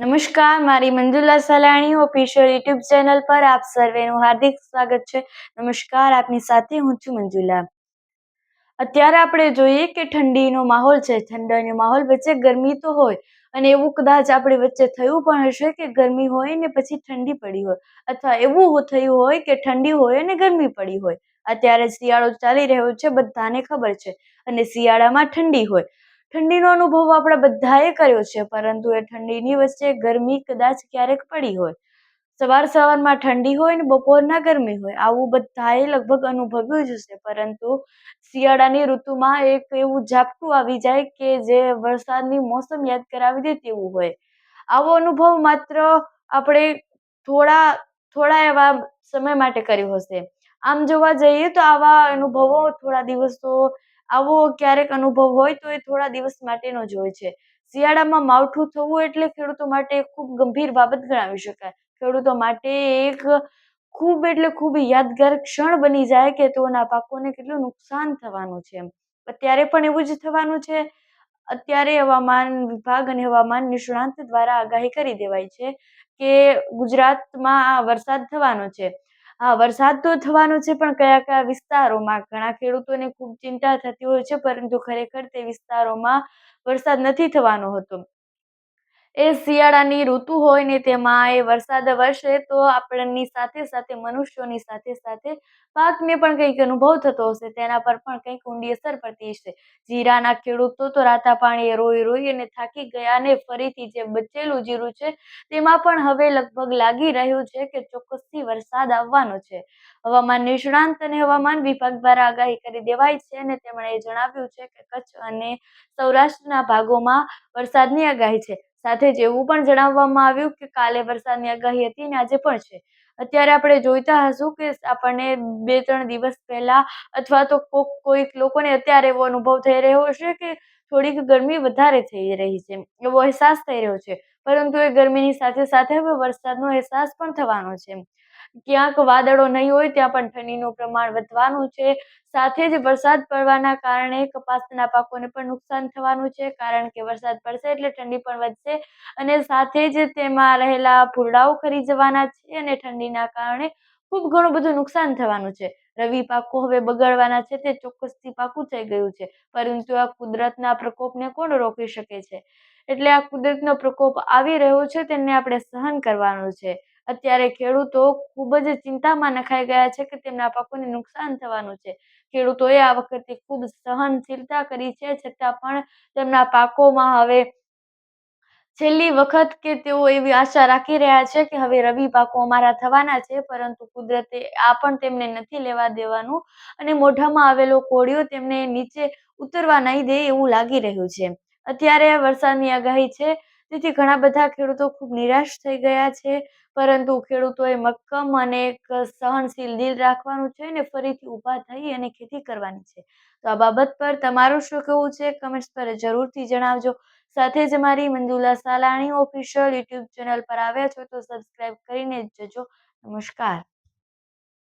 નમસ્કાર, મારી Manjula સલાણી official YouTube channel પર આપ સર્વેનું હાર્દિક સ્વાગત છે. નમસ્કાર, આપની સાથે હું છું મંજુલા. અત્યારે આપણે જોઈએ કે ઠંડીનો માહોલ છે. ઠંડીનો માહોલ વચ્ચે ગરમી તો હોય, અને એવું કદાચ આપણી વચ્ચે થયું પણ હશે કે ગરમી હોય ને પછી ઠંડી પડી હોય, અથવા એવું થયું હોય કે ઠંડી હોય અને ગરમી પડી હોય. અત્યારે શિયાળો ચાલી રહ્યો છે, બધાને ખબર છે, અને શિયાળામાં ઠંડી હોય. ઠંડીનો અનુભવ આપણે બધાએ કર્યો છે, પરંતુ એ ઠંડીની વચ્ચે ગરમી કદાચ ક્યારેક પડી હોય. સવારમાં ઠંડી હોય ને બપોરના ગરમી હોય, આવું બધાએ લગભગ અનુભવ્યું જ હશે. પરંતુ શિયાળાની ઋતુમાં એક એવું ઝાપટું આવી જાય કે જે વરસાદની મોસમ યાદ કરાવી દે તેવું હોય. આવો અનુભવ માત્ર આપણે થોડા થોડા એવા સમય માટે કર્યો હશે. આમ જોવા જઈએ તો આવા અનુભવો થોડા દિવસો આવો ક્યારેક અનુભવ હોય તો એ થોડા દિવસ માટેનો જ હોય છે. શિયાળામાં માવઠું થવું એટલે ખેડૂતો માટે ખૂબ ગંભીર બાબત ગણાવી શકાય. ખેડૂતો માટે એક ખૂબ એટલે ખૂબ યાદગાર ક્ષણ બની જાય કે તેઓના પાકોને કેટલું નુકસાન થવાનું છે. અત્યારે પણ એવું જ થવાનું છે. અત્યારે હવામાન વિભાગ અને હવામાન નિષ્ણાંત દ્વારા આગાહી કરી દેવાય છે કે ગુજરાતમાં વરસાદ થવાનો છે. હા, વરસાદ તો થવાનો છે, પણ કયા કયા વિસ્તારોમાં ઘણા ખેડૂતોને ખૂબ ચિંતા થતી હોય છે, પરંતુ ખરેખર તે વિસ્તારોમાં વરસાદ નથી થવાનો હોતો. એ શિયાળાની ઋતુ હોય ને તેમાં એ વરસાદ વરસે તો આપણની સાથે સાથે મનુષ્યોની સાથે સાથે પાકને પણ કંઈક અનુભવ થતો હશે, તેના પર પણ કંઈક ઊંડી અસર પડતી હશે. જીરાના ખેડૂતો તો રાતા પાણીએ રોઈ રોઈ અને થાકી ગયા, અને ફરીથી જે બચેલું જીરું છે તેમાં પણ હવે લગભગ લાગી રહ્યું છે કે ચોક્કસથી વરસાદ આવવાનો છે. હવામાન નિષ્ણાંત અને હવામાન વિભાગ દ્વારા આગાહી કરી દેવાય છે, અને તેમણે જણાવ્યું છે કે કચ્છ અને સૌરાષ્ટ્રના ભાગોમાં વરસાદની આગાહી છે. સાથે જ એવું પણ જણાવવામાં આવ્યું કે કાલે વરસાદની આગાહી હતી અને આજે પણ છે. અત્યારે આપણે જોઈતા હશું કે આપણને 2-3 દિવસ પહેલા અથવા તો કોઈક લોકોને અત્યારે એવો અનુભવ થઈ રહ્યો હશે કે થોડીક ગરમી વધારે થઈ રહી છે, એવો અહેસાસ થઈ રહ્યો છે. પરંતુ એ ગરમીની સાથે સાથે હવે વરસાદનો અહેસાસ પણ થવાનો છે. ક્યાંક વાદળો નહીં હોય ત્યાં પણ ઠંડીનું પ્રમાણ વધવાનું છે. સાથે જ વરસાદ પડવાના કારણે કપાસના પાકોને પણ નુકસાન થવાનું છે, કારણ કે વરસાદ પડશે એટલે ઠંડી પણ વધશે, અને સાથે જ તેમાં રહેલા ફૂરડાઓ ખરી જવાના છે, અને ઠંડીના કારણે ખૂબ ઘણું બધું નુકસાન થવાનું છે. રવિ પાકો હવે બગડવાના છે, તે ચોક્કસથી પાકું થઈ ગયું છે. પરંતુ આ કુદરતના પ્રકોપને કોણ રોકી શકે છે? એટલે આ કુદરતનો પ્રકોપ આવી રહ્યો છે, તેને આપણે સહન કરવાનું છે. અત્યારે ખેડૂતો ખૂબ જ ચિંતામાં નખાઈ ગયા છે કે તેમના પાકોને નુકસાન થવાનું છે. ખેડૂતોએ આ વખતે ખૂબ સહનશીલતા કરી છે, છતાં પણ તેમના પાકોમાં હવે છેલ્લી વખત કે તેઓ એવી આશા રાખી રહ્યા છે કે હવે રવિ પાકો અમારા થવાના છે, પરંતુ કુદરતે આ પણ તેમને નથી લેવા દેવાનું, અને મોઢામાં આવેલો કોળિયો તેમને નીચે ઉતરવા નહીં દે એવું લાગી રહ્યું છે. અત્યારે વરસાદની આગાહી છે, તેથી ઘણા બધા ખેડૂતો ખૂબ નિરાશ થઈ ગયા છે, પરંતુ ખેડૂતોએ મક્કમ અને એક સહનશીલ દિલ રાખવાનું છે, અને ફરીથી ઊભા થઈ અને ખેતી કરવાની છે. તો આ બાબત પર તમારું શું કહેવું છે? કમેન્ટ્સ પર જરૂરથી જણાવજો. સાથે જ મારી Manjula Salani official YouTube channel પર આવ્યા છો તો સબસ્ક્રાઇબ કરીને જ જજો. નમસ્કાર.